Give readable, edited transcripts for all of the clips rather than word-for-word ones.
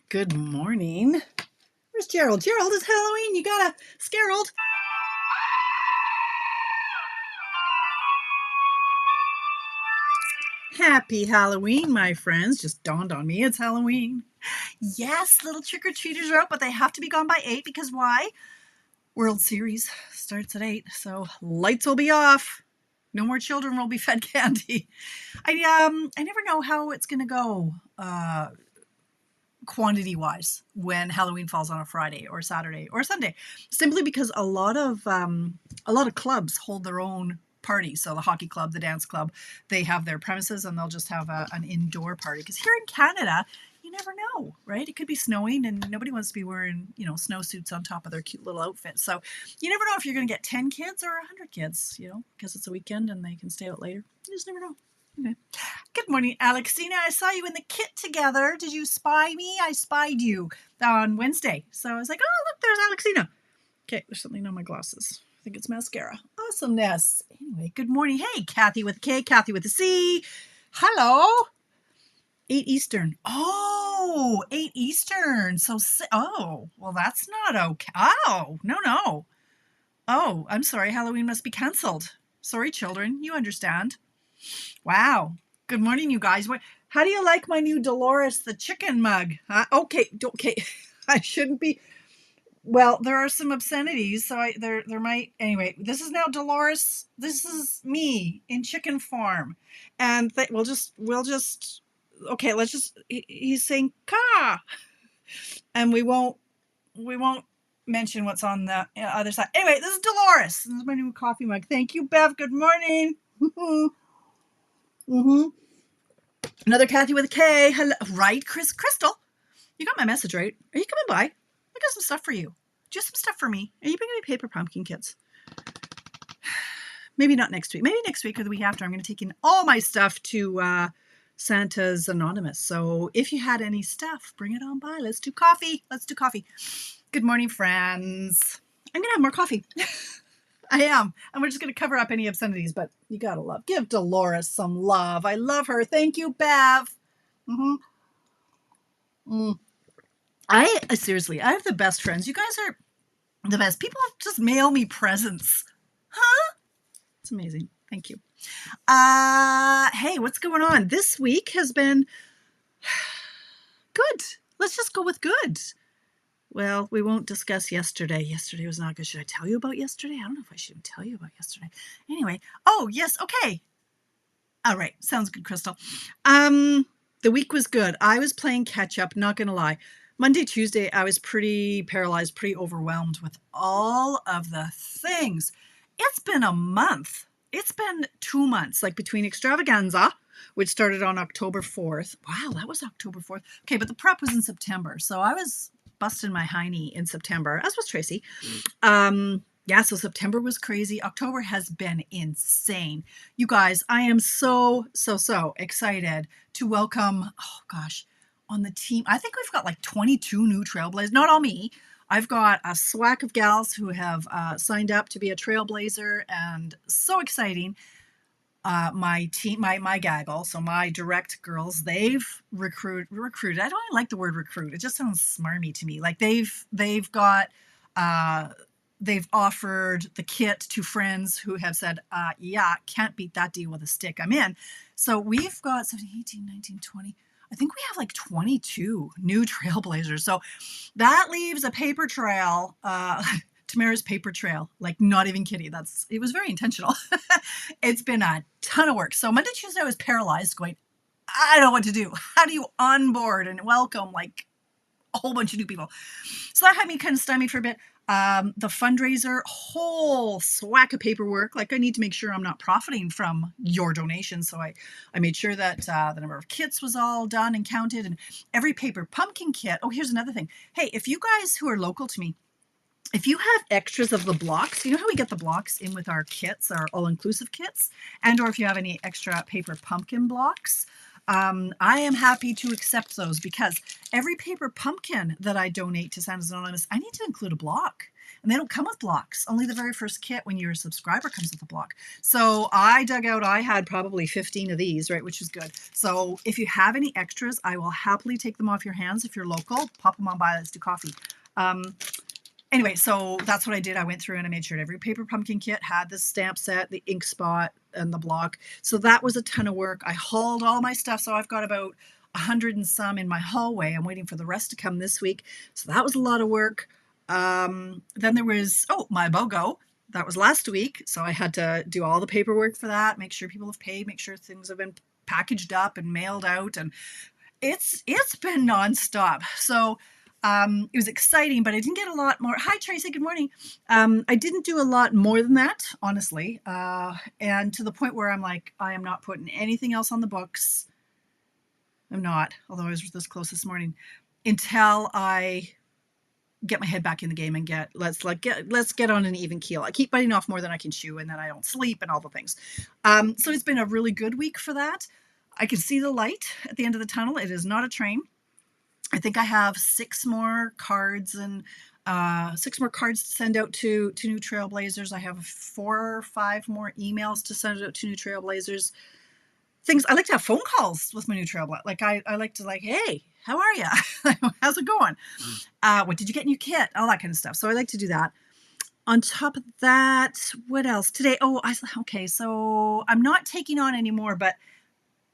Good morning. Where's Gerald? Gerald, it's Halloween. You gotta scarold. Happy Halloween, my friends. Just dawned on me it's Halloween. Yes, little trick-or-treaters are out, but they have to be gone by 8 because why? World Series starts at 8, so lights will be off. No more children will be fed candy. I never know how it's gonna go quantity-wise when Halloween falls on a Friday or Saturday or Sunday, simply because a lot of clubs hold their own parties. So the hockey club, the dance club, they have their premises and they'll just have an indoor party. Because here in Canada, you never know, right? It could be snowing and nobody wants to be wearing, snowsuits on top of their cute little outfits. So you never know if you're going to get 10 kids or 100 kids, because it's a weekend and they can stay out later. You just never know. Okay. Good morning, Alexina. I saw you in the kit together. Did you spy me? I spied you on Wednesday. So I was like, oh, look, there's Alexina. Okay, there's something on my glasses. I think it's mascara. Awesomeness. Anyway, good morning. Hey, Kathy with a K, Kathy with a C. Hello. 8 Eastern. Oh, 8 Eastern. So, well, that's not okay. Oh, no. Oh, I'm sorry. Halloween must be canceled. Sorry, children. You understand. Wow. Good morning, you guys. How do you like my new Dolores the chicken mug? Okay. I shouldn't be. Well, there are some obscenities, so there might. Anyway, this is now Dolores. This is me in chicken form, and we'll just. Okay, let's just. He's saying "ka," and we won't mention what's on the other side. Anyway, this is Dolores. This is my new coffee mug. Thank you, Bev. Good morning. Another Kathy with a K. Hello. Right, Crystal? You got my message, right? Are you coming by? I got some stuff for you. Just some stuff for me. Are you bringing me paper pumpkin kits? Maybe not next week. Maybe next week or the week after. I'm going to take in all my stuff to Santa's Anonymous. So if you had any stuff, bring it on by. Let's do coffee. Good morning, friends. I'm going to have more coffee. I am. And we're just going to cover up any obscenities, but you got to love. Give Dolores some love. I love her. Thank you, Bev. Seriously, I have the best friends. You guys are the best. People just mail me presents. Huh? It's amazing. Thank you. Hey, what's going on? This week has been good. Let's just go with good. Well, we won't discuss yesterday. Yesterday was not good. Should I tell you about yesterday? I don't know if I should tell you about yesterday. Anyway. Oh, yes. Okay. All right. Sounds good, Crystal. The week was good. I was playing catch up, not going to lie. Monday, Tuesday, I was pretty paralyzed, pretty overwhelmed with all of the things. It's been a month. It's been 2 months, like between Extravaganza, which started on October 4th. Wow, that was October 4th. Okay, but the prep was in September. So I was busting my hiney in September, as was Tracy. So September was crazy. October has been insane. You guys, I am so excited to welcome, on the team. I think we've got like 22 new trailblazers. Not all me. I've got a swack of gals who have signed up to be a trailblazer, and so exciting. My team, my gaggle, so my direct girls, they've recruited. I don't even like the word recruit. It just sounds smarmy to me. Like they've offered the kit to friends who have said, can't beat that deal with a stick. I'm in. So we've got 17, 18, 19, 20. I think we have like 22 new trailblazers. So that leaves a paper trail, Tamara's paper trail, like not even kidding. It was very intentional. It's been a ton of work. So Monday, Tuesday, I was paralyzed going, I don't know what to do. How do you onboard and welcome like a whole bunch of new people? So that had me kind of stymied for a bit. The fundraiser, whole swack of paperwork. Like I need to make sure I'm not profiting from your donation. So I made sure that the number of kits was all done and counted, and every paper pumpkin kit. Oh, here's another thing. Hey, if you guys who are local to me, if you have extras of the blocks, you know how we get the blocks in with our kits, our all-inclusive kits, and or if you have any extra paper pumpkin blocks, I am happy to accept those because every paper pumpkin that I donate to Santa's Anonymous, I need to include a block. And they don't come with blocks. Only the very first kit when you're a subscriber comes with a block. So I dug out, I had probably 15 of these, right, which is good. So if you have any extras, I will happily take them off your hands. If you're local, pop them on by, let's do coffee. Anyway, so that's what I did. I went through and I made sure every paper pumpkin kit had the stamp set, the ink spot, and the block. So that was a ton of work. I hauled all my stuff. So I've got about 100 and some in my hallway. I'm waiting for the rest to come this week. So that was a lot of work. Then there was, my BOGO. That was last week. So I had to do all the paperwork for that, make sure people have paid, make sure things have been packaged up and mailed out. And it's been nonstop. So it was exciting, but I didn't get a lot more. Hi, Tracy. Good morning. I didn't do a lot more than that, honestly. And to the point where I'm like, I am not putting anything else on the books. I'm not, although I was this close this morning, until I get my head back in the game and let's get on an even keel. I keep biting off more than I can chew, and then I don't sleep and all the things. So it's been a really good week for that. I can see the light at the end of the tunnel. It is not a train. I think I have 6 more cards and 6 more cards to send out to new Trailblazers. I have 4 or 5 more emails to send out to new Trailblazers. Things I like to have phone calls with my new Trailblazer. Like I like to hey, how are you? How's it going? What did you get in your kit? All that kind of stuff. So I like to do that. On top of that, what else today? So I'm not taking on anymore, but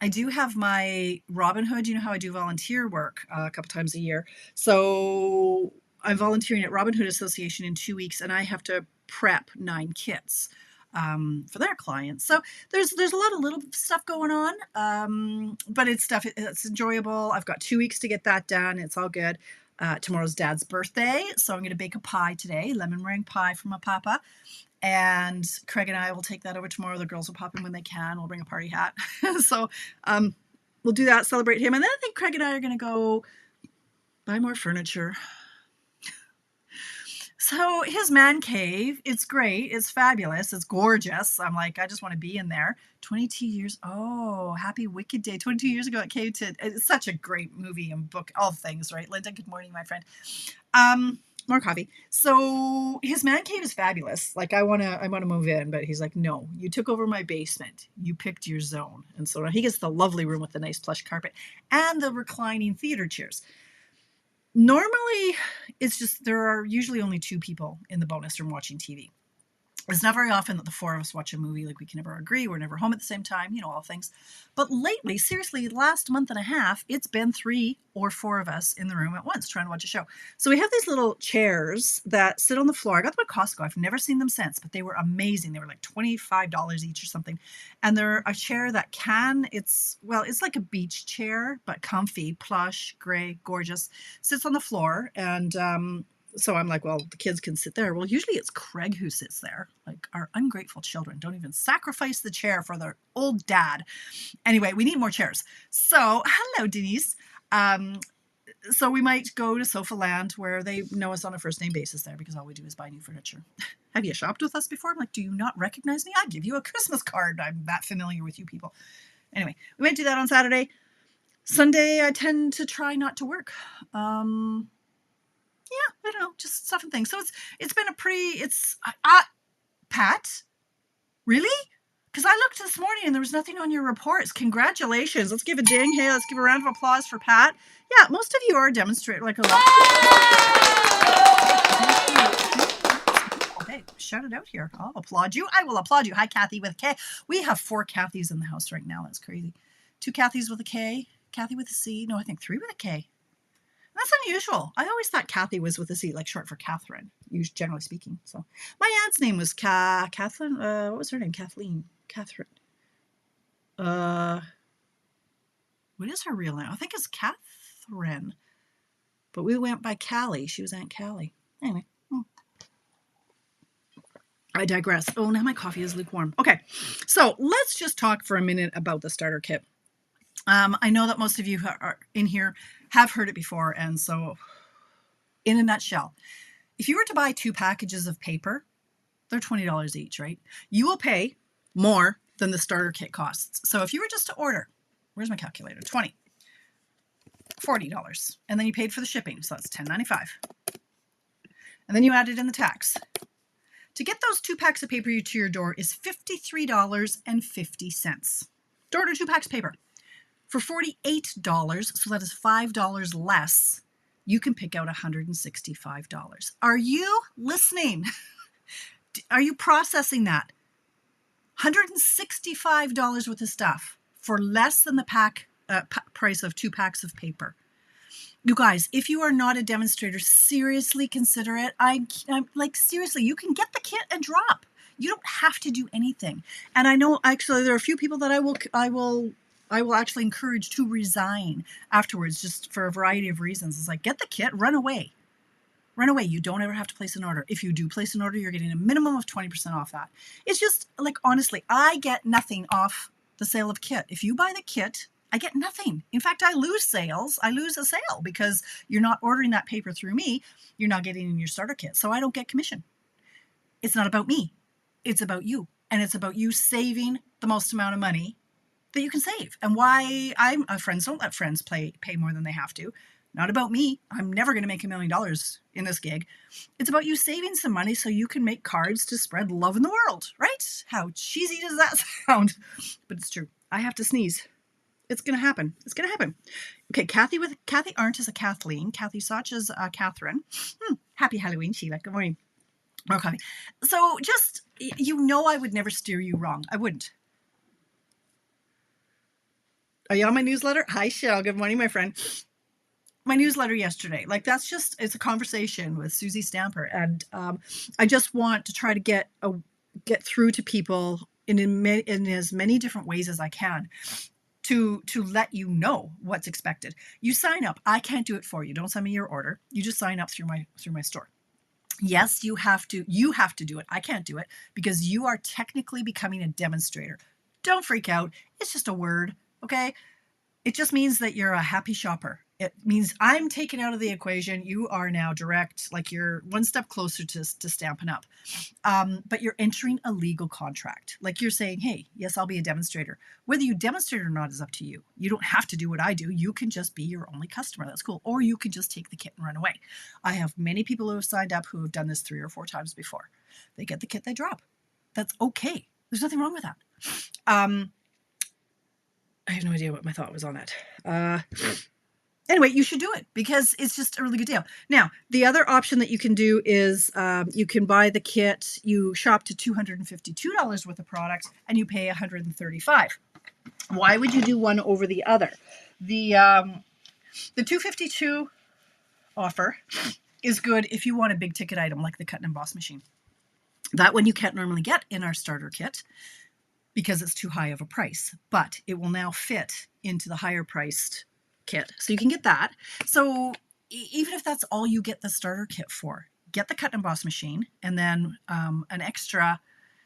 I do have my Robinhood. You know how I do volunteer work a couple times a year. So I'm volunteering at Robinhood Association in 2 weeks, and I have to prep 9 kits for their clients. So there's a lot of little stuff going on, but it's enjoyable. I've got 2 weeks to get that done. It's all good. Tomorrow's Dad's birthday, so I'm going to bake a pie today, lemon meringue pie from my papa. And Craig and I will take that over tomorrow. The girls will pop in when they can. We'll bring a party hat. So we'll do that, celebrate him. And then I think Craig and I are going to go buy more furniture. So his man cave, it's great. It's fabulous. It's gorgeous. I'm like, I just want to be in there. 22 years. Oh, happy Wicked Day. 22 years ago at Cave to, it's such a great movie and book, all things, right? Linda, good morning, my friend. More coffee. So his man cave is fabulous. Like I want to move in, but he's like, no, you took over my basement. You picked your zone. And so he gets the lovely room with the nice plush carpet and the reclining theater chairs. Normally it's just, there are usually only 2 people in the bonus room watching TV. It's not very often that the 4 of us watch a movie. Like we can never agree. We're never home at the same time, all things. But lately, seriously, last month and a half, it's been 3 or 4 of us in the room at once trying to watch a show. So we have these little chairs that sit on the floor. I got them at Costco. I've never seen them since, but they were amazing. They were like $25 each or something. And they're a chair that it's like a beach chair, but comfy, plush, gray, gorgeous. Sits on the floor and, so I'm like, well, the kids can sit there. Well, usually it's Craig who sits there. Like our ungrateful children don't even sacrifice the chair for their old dad. Anyway, we need more chairs. So hello, Denise. So we might go to Sofa Land where they know us on a first name basis there because all we do is buy new furniture. Have you shopped with us before? I'm like, do you not recognize me? I give you a Christmas card. I'm that familiar with you people. Anyway, we might do that on Saturday. Sunday, I tend to try not to work. Yeah, I don't know, just stuff and things. So it's been Pat, really? Because I looked this morning and there was nothing on your reports. Congratulations. Let's give a ding. Hey, let's give a round of applause for Pat. Yeah, most of you are demonstrating like a lot. Okay, shout it out here. I'll applaud you. I will applaud you. Hi, Kathy with a K. We have 4 Kathys in the house right now. That's crazy. 2 Kathys with a K, Kathy with a C. No, I think 3 with a K. That's unusual. I always thought Kathy was with a C, like short for Catherine, generally speaking. So my aunt's name was Kathleen. What was her name? Catherine. What is her real name? I think it's Catherine. But we went by Callie. She was Aunt Callie. Anyway. I digress. Oh, now my coffee is lukewarm. Okay. So let's just talk for a minute about the starter kit. I know that most of you are in here have heard it before. And so in a nutshell, if you were to buy 2 packages of paper, they're $20 each, right? You will pay more than the starter kit costs. So if you were just to order Where's my calculator? 20. $40. And then you paid for the shipping, so that's $10.95. And then you added in the tax. To get those 2 packs of paper to your door is $53.50. To order 2 packs of paper. For $48, so that is $5 less, you can pick out $165. Are you listening? Are you processing that? $165 worth of stuff for less than the price of 2 packs of paper. You guys, if you are not a demonstrator, seriously consider it. I'm like, seriously, you can get the kit and drop. You don't have to do anything. And I know actually there are a few people that I will actually encourage to resign afterwards, just for a variety of reasons. It's like, get the kit, run away. Run away. You don't ever have to place an order. If you do place an order, you're getting a minimum of 20% off that. It's just like, honestly, I get nothing off the sale of kit. If you buy the kit, I get nothing. In fact, I lose sales. I lose a sale because you're not ordering that paper through me. You're not getting in your starter kit. So I don't get commission. It's not about me. It's about you. And it's about you saving the most amount of money that you can save. And why friends don't let friends pay more than they have to. Not about me. I'm never going to make $1 million in this gig. It's about you saving some money so you can make cards to spread love in the world, right? How cheesy does that sound? But it's true. I have to sneeze. It's going to happen. It's going to happen. Okay, Kathy Arndt is a Kathleen. Kathy Sach is a Catherine. Happy Halloween, Sheila. Good morning. More coffee. So just, I would never steer you wrong. I wouldn't. Are you on my newsletter? Hi, Cheryl. Good morning, my friend. My newsletter yesterday, like it's a conversation with Susie Stamper. And I just want to try to get through to people in as many different ways as I can. To let you know what's expected. You sign up. I can't do it for you. Don't send me your order. You just sign up through my store. Yes, you have to do it. I can't do it because you are technically becoming a demonstrator. Don't freak out. It's just a word, okay? It just means that you're a happy shopper. It means I'm taken out of the equation. You are now direct, like you're one step closer to Stampin' Up. But you're entering a legal contract. Like you're saying, hey, yes, I'll be a demonstrator. Whether you demonstrate or not is up to you. You don't have to do what I do. You can just be your only customer. That's cool. Or you can just take the kit and run away. I have many people who have signed up who have done this 3 or 4 times before. They get the kit, they drop. That's okay. There's nothing wrong with that. I have no idea what my thought was on that. Anyway, you should do it because it's just a really good deal. Now, the other option that you can do is you can buy the kit, you shop to $252 worth of products, and you pay $135. Why would you do one over the other? The $252 offer is good if you want a big ticket item like the cut and emboss machine. That one you can't normally get in our starter kit because it's too high of a price, but it will now fit into the higher priced kit. So you can get that. So even if that's all you get the starter kit for, get the cut and emboss machine and then an extra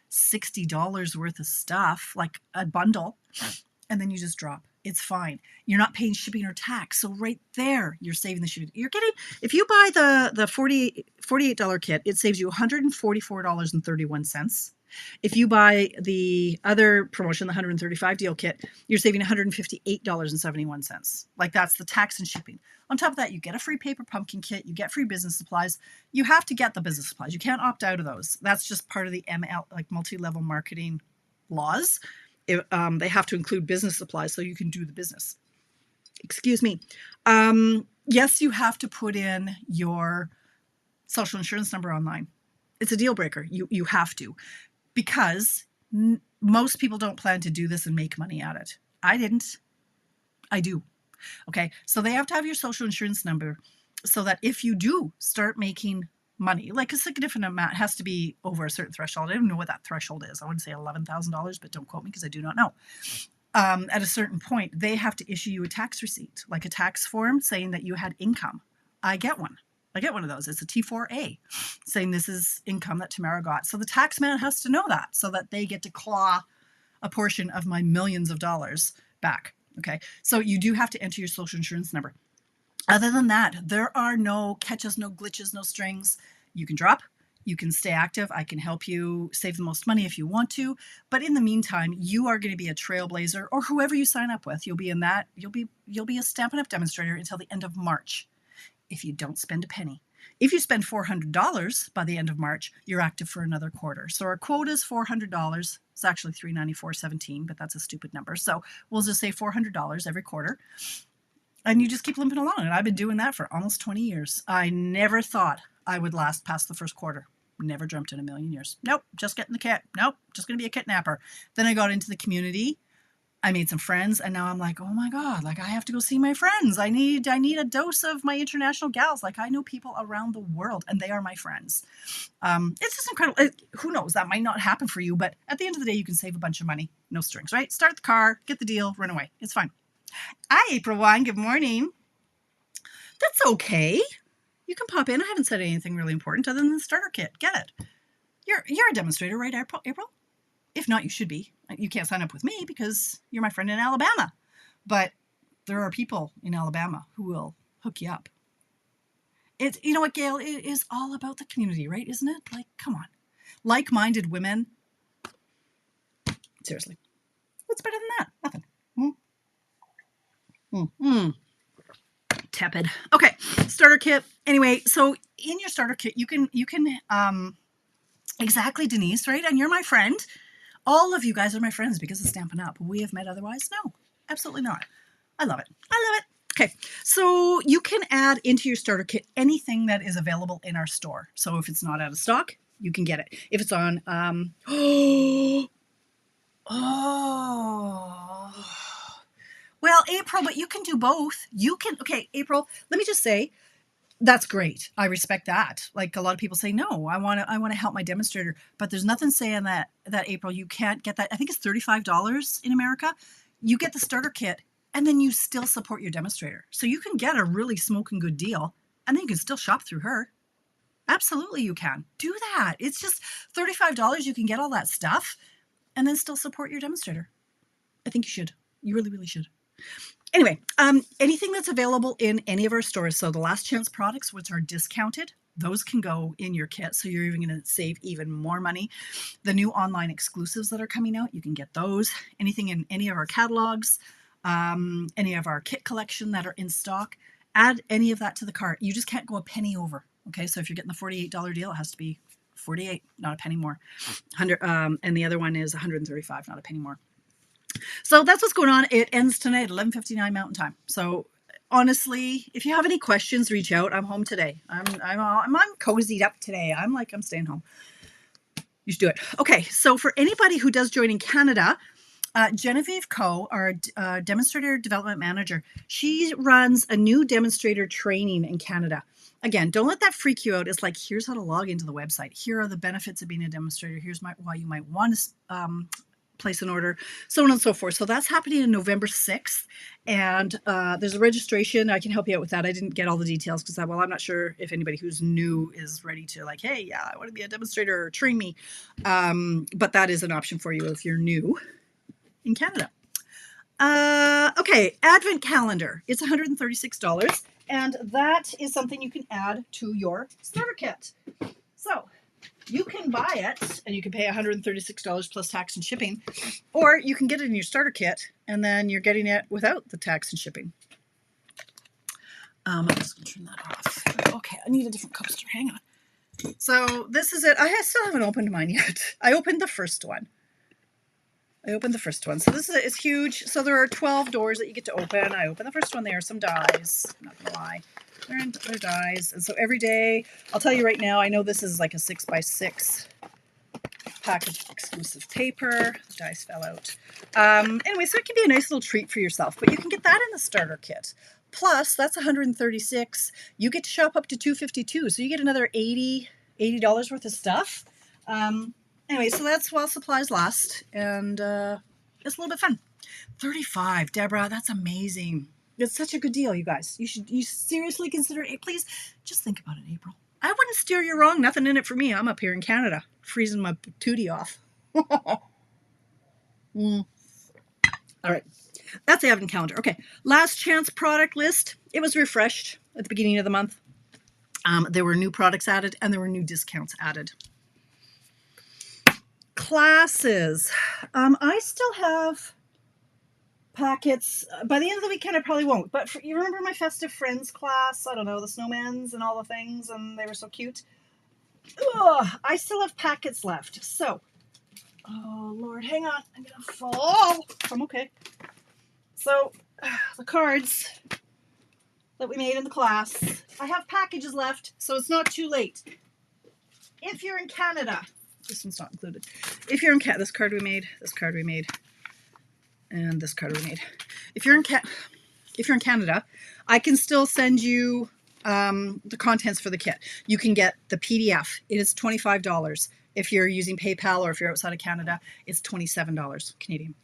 $60 worth of stuff, like a bundle, and then you just drop. It's fine. You're not paying shipping or tax. So right there, you're saving the shipping. You're getting, if you buy the $48 kit, it saves you $144.31. If you buy the other promotion, the $135 deal kit, you're saving $158.71. Like that's the tax and shipping. On top of that, you get a free paper pumpkin kit. You get free business supplies. You have to get the business supplies. You can't opt out of those. That's just part of the multi-level marketing laws. They have to include business supplies so you can do the business. Excuse me. Yes, you have to put in your social insurance number online. It's a deal breaker. You have to. Because most people don't plan to do this and make money at it. I didn't. I do. Okay. So they have to have your social insurance number so that if you do start making money, like a significant amount, has to be over a certain threshold. I don't know what that threshold is. I wouldn't say $11,000, but don't quote me because I do not know. At a certain point, they have to issue you a tax receipt, like a tax form saying that you had income. I get one. I get one of those. It's a T4A saying this is income that Tamara got. So the tax man has to know that so that they get to claw a portion of my millions of dollars back. Okay. So you do have to enter your social insurance number. Other than that, there are no catches, no glitches, no strings. You can drop, You can stay active. I can help you save the most money if you want to. But in the meantime, you are going to be a trailblazer, or whoever you sign up with. You'll be a Stampin' Up! Demonstrator until the end of March if you don't spend a penny. If you spend $400 by the end of March, you're active for another quarter. So our quota is $400. It's actually $394.17, but that's a stupid number. So we'll just say $400 every quarter. And you just keep limping along. And I've been doing that for almost 20 years. I never thought I would last past the first quarter. Never dreamt in a million years. Nope, just getting the kit. Nope, just going to be a kidnapper. Then I got into the community. I made some friends, and now I'm like, oh my God, like I have to go see my friends. I need a dose of my international gals. Like I know people around the world, and they are my friends. It's just incredible. Who knows? That might not happen for you, but at the end of the day, you can save a bunch of money. No strings, right? Start the car, get the deal, run away. It's fine. Hi, April 1. Good morning. That's okay. You can pop in. I haven't said anything really important other than the starter kit. Get it. You're a demonstrator, right, April? If not, you should be. You can't sign up with me because you're my friend in Alabama. But there are people in Alabama who will hook you up. You know what, Gail? It is all about the community, right? Isn't it? Like, come on. Like-minded women. Seriously. What's better than that? Nothing. Tepid. Okay, starter kit. Anyway, so in your starter kit, you can exactly, Denise, right? And you're my friend. All of you guys are my friends because of Stampin' Up. We have met otherwise? No, absolutely not. I love it. Okay, so you can add into your starter kit anything that is available in our store. So if it's not out of stock, you can get it. If it's on, well, April, but you can do both. Okay, April, let me just say, that's great. I respect that. Like a lot of people say, no, I want to help my demonstrator, but there's nothing saying that April, you can't get that. I think it's $35 in America. You get the starter kit and then you still support your demonstrator. So you can get a really smoking good deal and then you can still shop through her. Absolutely. You can do that. It's just $35. You can get all that stuff and then still support your demonstrator. I think you should. You really, really should. Anyway, anything that's available in any of our stores, so the last chance products, which are discounted, those can go in your kit. So you're even going to save even more money. The new online exclusives that are coming out, you can get those. Anything in any of our catalogs, any of our kit collection that are in stock, add any of that to the cart. You just can't go a penny over. Okay, so if you're getting the $48 deal, it has to be $48, not a penny more. And the other one is $135, not a penny more. So that's what's going on. It ends tonight at 11:59 Mountain Time. So honestly, if you have any questions, reach out. I'm home today. I'm cozied up today. I'm staying home. You should do it. Okay, so for anybody who does join in Canada, Genevieve Coe, our demonstrator development manager, she runs a new demonstrator training in Canada. Again, don't let that freak you out. It's like, here's how to log into the website. Here are the benefits of being a demonstrator. Here's why you might want to place an order, so on and so forth. So that's happening on November 6th. And there's a registration. I can help you out with that. I didn't get all the details because I'm not sure if anybody who's new is ready to like, hey, yeah, I want to be a demonstrator or train me. But that is an option for you if you're new in Canada. Okay, Advent calendar. It's $136. And that is something you can add to your starter kit. So you can buy it and you can pay $136 plus tax and shipping, or you can get it in your starter kit and then you're getting it without the tax and shipping. I'm just going to turn that off. Okay, I need a different coaster. Hang on. So this is it. I still haven't opened mine yet. I opened the first one. So this is it's huge. So there are 12 doors that you get to open. I opened the first one. There are some dies. I'm not going to lie. They're dies. And so every day, I'll tell you right now, I know this is like a 6x6 package of exclusive paper. The dice fell out. Anyway, so it can be a nice little treat for yourself, but you can get that in the starter kit. Plus, that's $136. You get to shop up to $252, so you get another $80 worth of stuff. Anyway, so that's while supplies last, and it's a little bit fun. $35, Deborah, that's amazing. It's such a good deal, you guys. You seriously consider it. Please, just think about it, April. I wouldn't steer you wrong. Nothing in it for me. I'm up here in Canada, freezing my tootie off. All right. That's the Advent calendar. Okay. Last chance product list. It was refreshed at the beginning of the month. There were new products added and there were new discounts added. Classes. I still have packets. By the end of the weekend, I probably won't. But you remember my Festive Friends class? I don't know, the snowmans and all the things, and they were so cute. Ugh, I still have packets left. So, oh Lord, hang on. I'm going to fall. I'm okay. So, the cards that we made in the class, I have packages left, so it's not too late. If you're in Canada, this one's not included. If you're in Canada, this card we made, and this card we made. If you're in Canada, I can still send you the contents for the kit. You can get the PDF. It is $25. If you're using PayPal or if you're outside of Canada, it's $27 Canadian.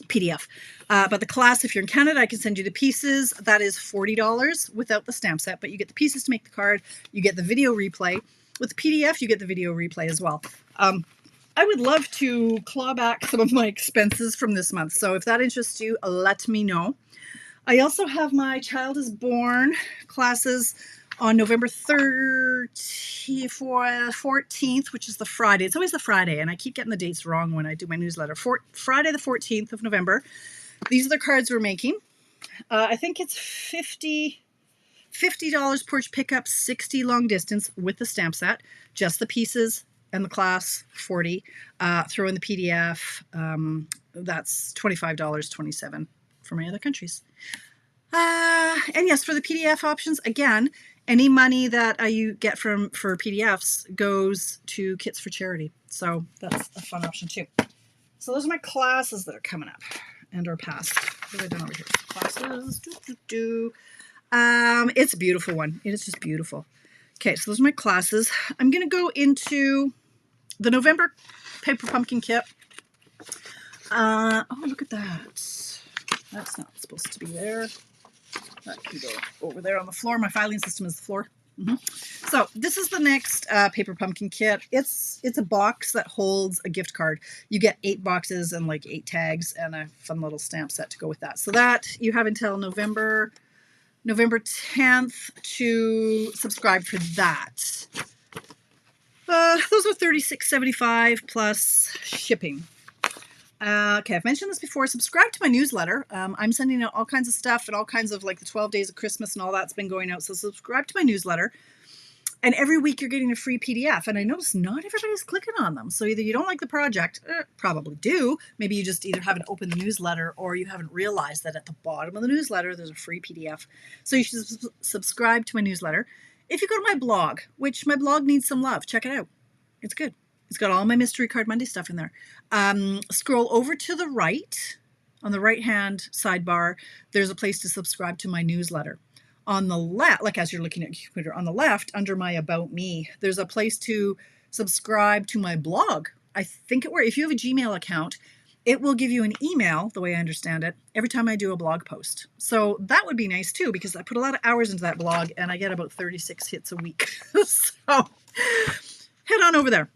PDF. But the class, if you're in Canada, I can send you the pieces. That is $40 without the stamp set, but you get the pieces to make the card. You get the video replay. With the PDF, you get the video replay as well. I would love to claw back some of my expenses from this month. So if that interests you, let me know. I also have my Child is Born classes on November 14th, which is the Friday. It's always the Friday, and I keep getting the dates wrong when I do my newsletter. Friday the 14th of November. These are the cards we're making. I think it's $50 porch pickup, 60 long distance with the stamp set, just the pieces and the class, 40. Throw in the PDF. That's $25, $27 for my other countries. And yes, for the PDF options, again, any money that you get for PDFs goes to Kits for Charity. So that's a fun option too. So those are my classes that are coming up and are past. What have I done over here? Classes. It's a beautiful one. It is just beautiful. Okay, so those are my classes. I'm going to go into the November Paper Pumpkin Kit. Oh, look at that. That's not supposed to be there. That can go over there on the floor. My filing system is the floor. So this is the next Paper Pumpkin Kit. It's a box that holds a gift card. You get 8 boxes and like 8 tags and a fun little stamp set to go with that. So that you have until November 10th to subscribe for that. Those are $36.75 plus shipping. Okay, I've mentioned this before. Subscribe to my newsletter. I'm sending out all kinds of stuff and all kinds of like the 12 days of Christmas and all that's been going out. So subscribe to my newsletter. And every week you're getting a free PDF. And I notice not everybody's clicking on them. So either you don't like the project, probably do. Maybe you just either haven't opened the newsletter or you haven't realized that at the bottom of the newsletter there's a free PDF. So you should subscribe to my newsletter. If you go to my blog, which my blog needs some love, check it out. It's good. It's got all my Mystery Card Monday stuff in there. Scroll over to the right. On the right-hand sidebar, there's a place to subscribe to my newsletter. On the left, like as you're looking at your computer, on the left, under my About Me, there's a place to subscribe to my blog. I think it works. If you have a Gmail account, it will give you an email, the way I understand it, every time I do a blog post. So that would be nice too, because I put a lot of hours into that blog and I get about 36 hits a week. So head on over there.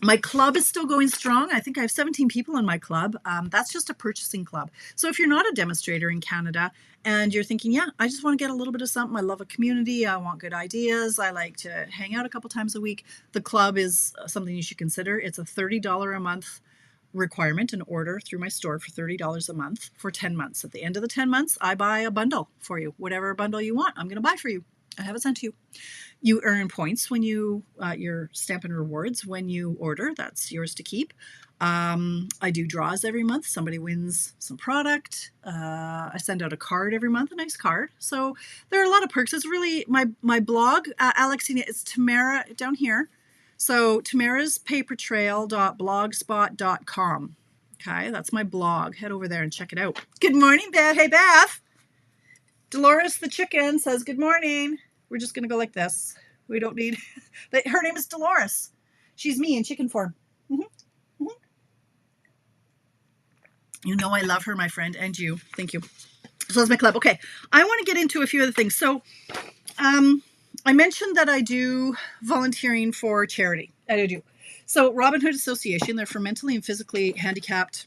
My club is still going strong. I think I have 17 people in my club. That's just a purchasing club. So if you're not a demonstrator in Canada and you're thinking, yeah, I just want to get a little bit of something. I love a community. I want good ideas. I like to hang out a couple times a week. The club is something you should consider. It's a $30 a month requirement, an order through my store for $30 a month for 10 months. At the end of the 10 months, I buy a bundle for you. Whatever bundle you want, I'm going to buy for you. I have it sent to you. You earn points when you, your Stampin' Rewards when you order. That's yours to keep. I do draws every month. Somebody wins some product. I send out a card every month, a nice card. So there are a lot of perks. It's really my blog, Alexina, it's Tamara down here. So tamaraspapertrail.blogspot.com. Okay, that's my blog. Head over there and check it out. Good morning, Beth. Hey, Beth. Dolores the chicken says, good morning. We're just going to go like this. We don't need... Her name is Dolores. She's me in chicken form. You know I love her, my friend, and you. Thank you. So that's my club. Okay, I want to get into a few other things. So I mentioned that I do volunteering for charity. I do. So Robin Hood Association, they're for mentally and physically handicapped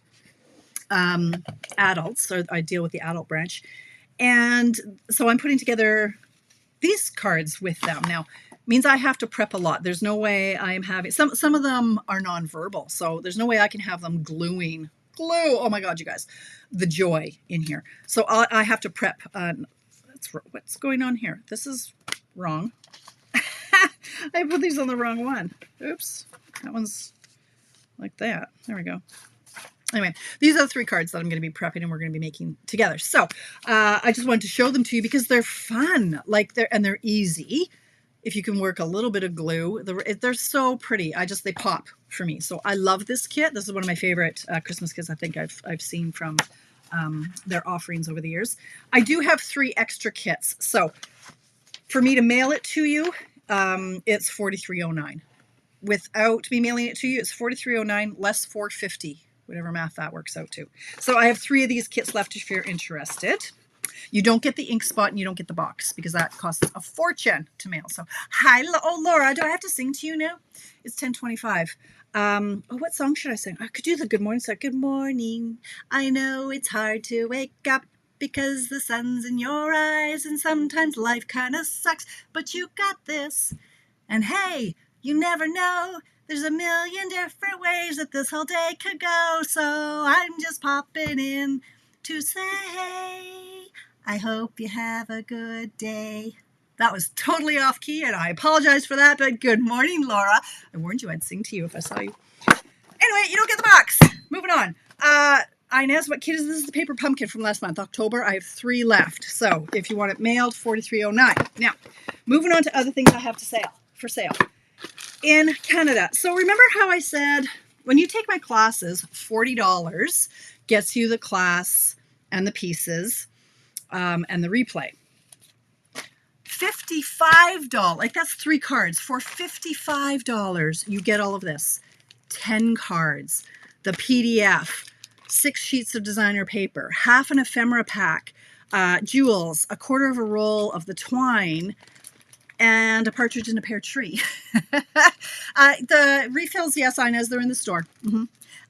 adults. So I deal with the adult branch. And so I'm putting together these cards with them. Now, means I have to prep a lot. There's no way I'm having, some of them are nonverbal, so there's no way I can have them glue. Oh my God, you guys, the joy in here. So I have to prep. What's going on here? This is wrong. I put these on the wrong one. Oops, that one's like that. There we go. Anyway, these are the 3 cards that I'm going to be prepping and we're going to be making together. So I just wanted to show them to you because they're fun, like they're easy. If you can work a little bit of glue, they're so pretty. They pop for me. So I love this kit. This is one of my favorite Christmas kits I think I've seen from their offerings over the years. I do have 3 extra kits. So for me to mail it to you, it's $43.09. Without me mailing it to you, it's $43.09 less $4.50. Whatever math that works out to. So I have 3 of these kits left if you're interested. You don't get the ink spot and you don't get the box because that costs a fortune to mail. So, hi, Laura, do I have to sing to you now? It's 10:25. What song should I sing? I could do the good morning song. Good morning. I know it's hard to wake up because the sun's in your eyes and sometimes life kind of sucks, but you got this. And hey, you never know. There's a million different ways that this whole day could go, so I'm just popping in to say, I hope you have a good day. That was totally off key, and I apologize for that, but good morning, Laura. I warned you I'd sing to you if I saw you. Anyway, you don't get the box. Moving on. Inez, what kit is this? This is the paper pumpkin from last month, October. I have 3 left, so if you want it mailed, $43.09. Now, moving on to other things I have for sale. In Canada. So remember how I said when you take my classes, $40 gets you the class and the pieces and the replay. $55, like that's 3 cards. For $55, you get all of this. 10 cards, the PDF, 6 sheets of designer paper, half an ephemera pack, jewels, a quarter of a roll of the twine, and a partridge in a pear tree. The refills, yes, Inez, they're in the store.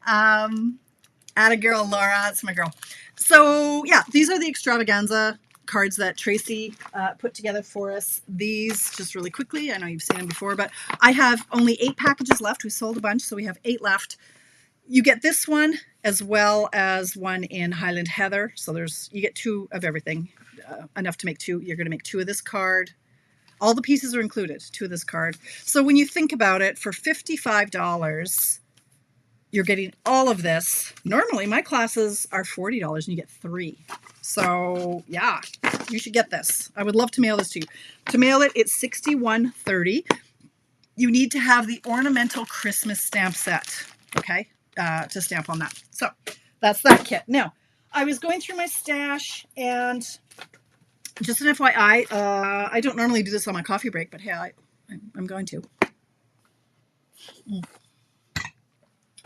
Atta girl, Laura, that's my girl. So yeah, these are the extravaganza cards that Tracy put together for us. These, just really quickly, I know you've seen them before, but I have only 8 packages left. We sold a bunch, so we have 8 left. You get this one as well as one in Highland Heather. So you get 2 of everything, enough to make 2. You're going to make 2 of this card. All the pieces are included, 2 of this card. So when you think about it, for $55, you're getting all of this. Normally, my classes are $40 and you get 3. So yeah, you should get this. I would love to mail this to you. To mail it, it's $61.30. You need to have the ornamental Christmas stamp set, okay, to stamp on that. So that's that kit. Now, I was going through my stash and just an FYI, I don't normally do this on my coffee break, but hey, I'm going to.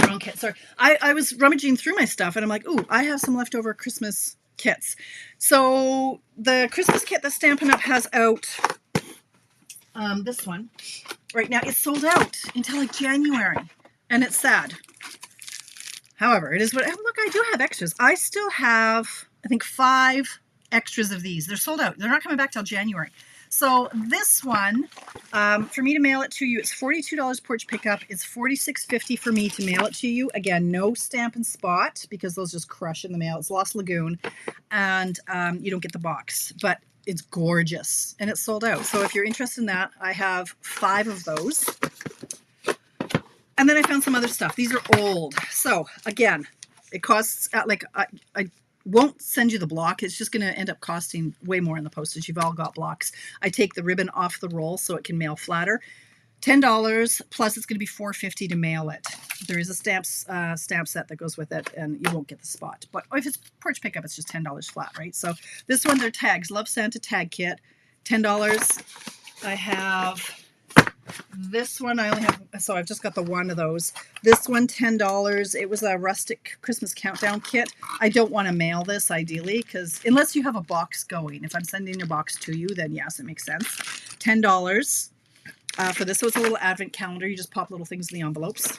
Wrong kit, sorry. I was rummaging through my stuff and I'm like, ooh, I have some leftover Christmas kits. So the Christmas kit that Stampin' Up! Has out, this one, right now, it's sold out until like January, and it's sad. However, it is what, look, I do have extras. I still have, I think, 5 extras of these. They're sold out. They're not coming back till January. So this one, for me to mail it to you, it's $42 porch pickup. It's $46.50 for me to mail it to you. Again, no stamp and spot because those just crush in the mail. It's Lost Lagoon, and you don't get the box, but it's gorgeous and it's sold out. So if you're interested in that, I have 5 of those. And then I found some other stuff. These are old. So again, it costs like I won't send you the block. It's just going to end up costing way more in the postage. You've all got blocks. I take the ribbon off the roll so it can mail flatter. $10 plus it's going to be $4.50 to mail it. There is a stamp set that goes with it, and you won't get the spot. But if it's porch pickup, it's just $10 flat, right? So this one, they're tags. Love Santa tag kit, $10. I have this one. I only have, so I've just got the one of those. This one, $10. It was a rustic Christmas countdown kit. I don't want to mail this ideally because unless you have a box going. If I'm sending your box to you, then yes, it makes sense. $10 for this. So it's a little advent calendar. You just pop little things in the envelopes.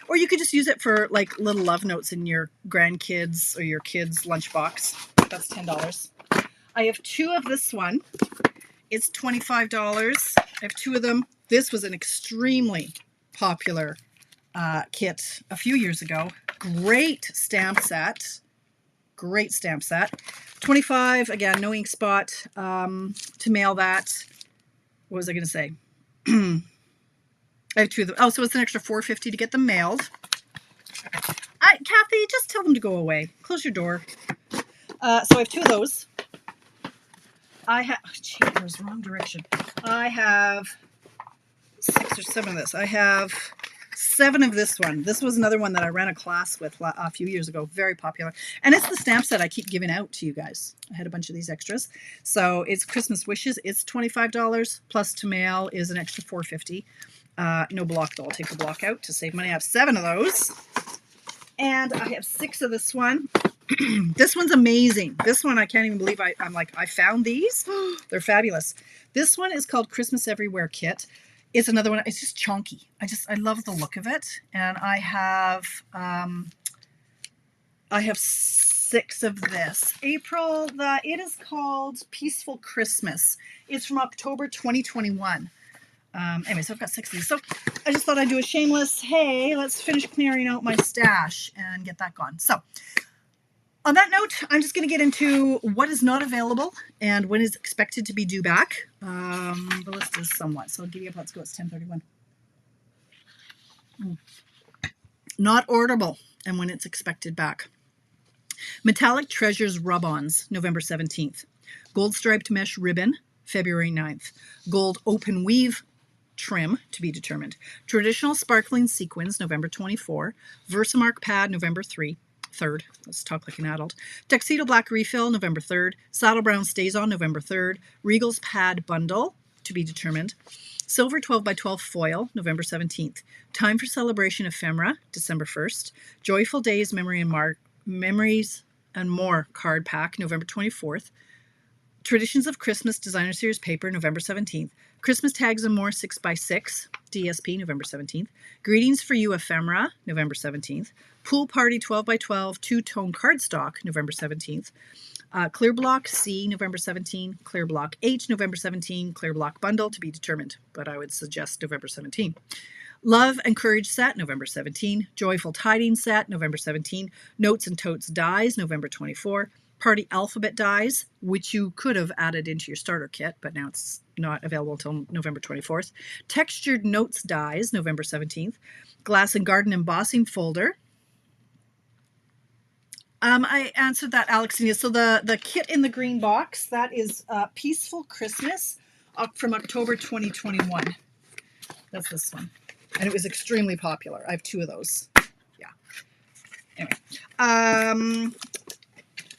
Or you could just use it for like little love notes in your grandkids or your kids' lunchbox. That's $10. I have 2 of this one. It's $25. I have 2 of them. This was an extremely popular kit a few years ago. Great stamp set. Great stamp set. $25, again, no ink spot. To mail that, what was I going to say? I have 2 of them. Oh, so it's an extra $4.50 to get them mailed. Kathy, just tell them to go away. Close your door. So I have 2 of those. I have, cheaters, wrong direction. I have 6 or 7 of this. I have 7 of this one. This was another one that I ran a class with a few years ago. Very popular. And it's the stamp set I keep giving out to you guys. I had a bunch of these extras. So it's Christmas Wishes. It's $25. Plus to mail is an extra $4.50. No block though. I'll take the block out to save money. I have 7 of those. And I have 6 of this one. This one's amazing. This one, I can't even believe I'm like, I found these. They're fabulous. This one is called Christmas Everywhere Kit. It's another one. It's just chunky. I love the look of it. And I have 6 of this. April, it is called Peaceful Christmas. It's from October 2021. Anyway, so I've got 6 of these. So I just thought I'd do a shameless, hey, let's finish clearing out my stash and get that gone. So on that note, I'm just going to get into what is not available and when is expected to be due back. The list is somewhat. So giddy up, let's go. It's 10:31. Not orderable and when it's expected back. Metallic Treasures Rub-Ons, November 17th. Gold Striped Mesh Ribbon, February 9th. Gold Open Weave Trim, to be determined. Traditional Sparkling Sequins, November 24. Versamark Pad, November 3rd. Let's talk like an adult. Tuxedo Black Refill, November 3rd. Saddle Brown Stays On, November 3rd. Regal's Pad Bundle, to be determined. Silver 12x12 Foil, November 17th. Time for Celebration Ephemera, December 1st. Joyful Days Memories and More Card Pack, November 24th. Traditions of Christmas Designer Series Paper, November 17th. Christmas Tags and More 6x6, DSP, November 17th. Greetings for You Ephemera, November 17th. Pool Party 12x12 two-tone cardstock, November 17th. Clear Block C, November 17. Clear Block H, November 17. Clear Block Bundle, to be determined, but I would suggest November 17. Love and Courage Set, November 17. Joyful Tidings Set, November 17. Notes and Totes Dies, November 24. Party Alphabet Dies, which you could have added into your starter kit, but now it's not available until November 24th. Textured Notes Dies, November 17th. Glass and Garden Embossing Folder. I answered that, Alexina. So the kit in the green box, that is Peaceful Christmas from October 2021. That's this one. And it was extremely popular. I have 2 of those. Yeah. Anyway.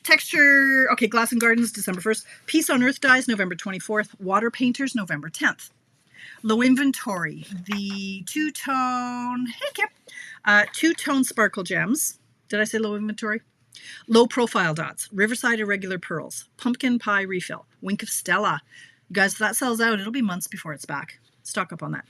Texture, okay, Glass and Gardens, December 1st. Peace on Earth Dies, November 24th. Water Painters, November 10th. Low Inventory, the two-tone, hey Kip, two-tone Sparkle Gems. Did I say Low Inventory? Low Profile Dots, Riverside Irregular Pearls, Pumpkin Pie Refill, Wink of Stella. You guys, if that sells out, it'll be months before it's back. Stock up on that.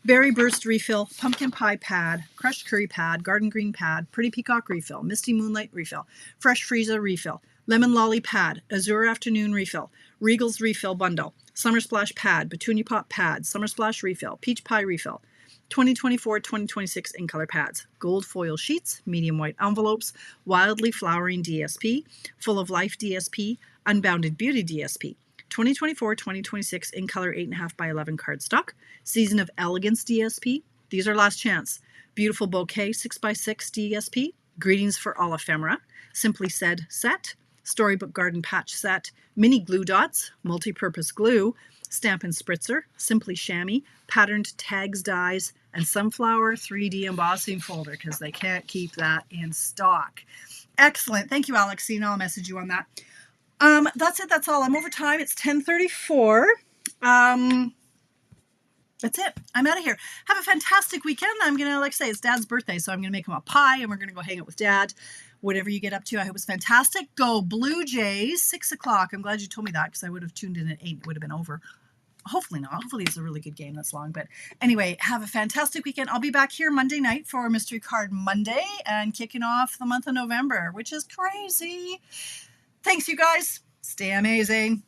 Berry Burst Refill, Pumpkin Pie Pad, Crushed Curry Pad, Garden Green Pad, Pretty Peacock Refill, Misty Moonlight Refill, Fresh Frieza Refill, Lemon Lolly Pad, Azure Afternoon Refill, Regal's Refill Bundle, Summer Splash Pad, Petunia Pop Pad, Summer Splash Refill, Peach Pie Refill, 2024-2026 in color pads, gold foil sheets, medium white envelopes, Wildly Flowering DSP, Full of Life DSP, Unbounded Beauty DSP, 2024-2026 in color 8.5 by 11 cardstock, Season of Elegance DSP. These are last chance. Beautiful Bouquet 6x6 DSP, Greetings for All Ephemera, Simply Said Set, Storybook Garden Patch Set, Mini Glue Dots, Multi-Purpose Glue, Stampin' Spritzer, Simply Chamois, Patterned Tags Dies, and Sunflower 3D Embossing Folder because they can't keep that in stock. Excellent. Thank you, Alexina. I'll message you on that. That's it. That's all. I'm over time. It's 10:34. That's it. I'm out of here. Have a fantastic weekend. I'm going to, like I say, it's Dad's birthday, so I'm going to make him a pie, and we're going to go hang out with Dad. Whatever you get up to, I hope it's fantastic. Go Blue Jays, 6 o'clock. I'm glad you told me that because I would have tuned in at 8. It would have been over. Hopefully not. Hopefully it's a really good game that's long. But anyway, have a fantastic weekend. I'll be back here Monday night for Mystery Card Monday and kicking off the month of November, which is crazy. Thanks, you guys. Stay amazing.